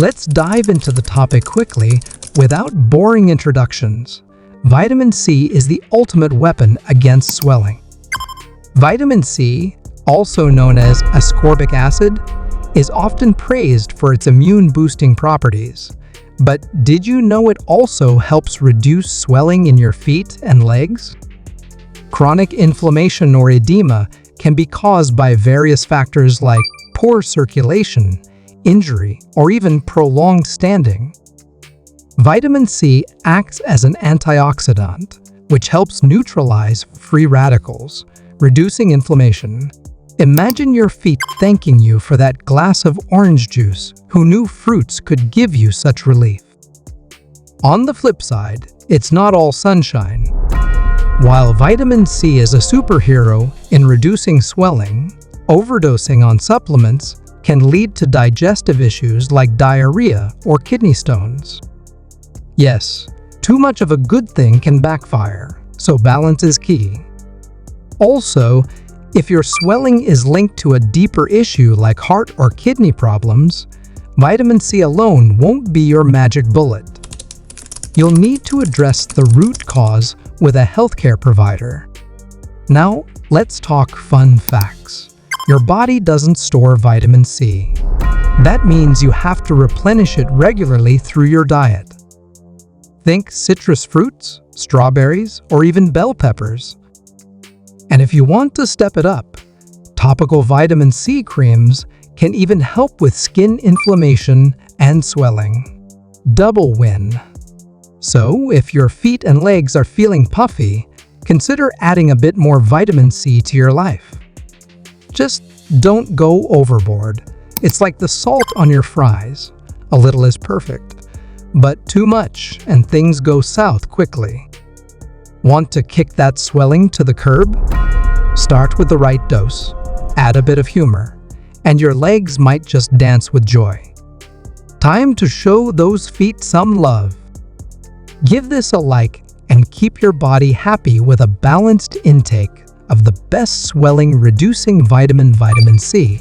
Let's dive into the topic quickly without boring introductions. Vitamin C is the ultimate weapon against swelling. Vitamin C, also known as ascorbic acid, is often praised for its immune-boosting properties. But did you know it also helps reduce swelling in your feet and legs? Chronic inflammation or edema can be caused by various factors like poor circulation, injury, or even prolonged standing. Vitamin C acts as an antioxidant, which helps neutralize free radicals, reducing inflammation. Imagine your feet thanking you for that glass of orange juice. Who knew fruits could give you such relief? On the flip side, it's not all sunshine. While vitamin C is a superhero in reducing swelling, overdosing on supplements can lead to digestive issues like diarrhea or kidney stones. Yes, too much of a good thing can backfire, so balance is key. Also, if your swelling is linked to a deeper issue like heart or kidney problems, vitamin C alone won't be your magic bullet. You'll need to address the root cause with a healthcare provider. Now, let's talk fun facts. Your body doesn't store vitamin C. That means you have to replenish it regularly through your diet. Think citrus fruits, strawberries, or even bell peppers. And if you want to step it up, topical vitamin C creams can even help with skin inflammation and swelling. Double win. So, if your feet and legs are feeling puffy, consider adding a bit more vitamin C to your life. Just don't go overboard. It's like the salt on your fries. A little is perfect, but too much and things go south quickly. Want to kick that swelling to the curb? Start with the right dose, add a bit of humor, and your legs might just dance with joy. Time to show those feet some love. Give this a like and keep your body happy with a balanced intake of the best swelling-reducing vitamin C.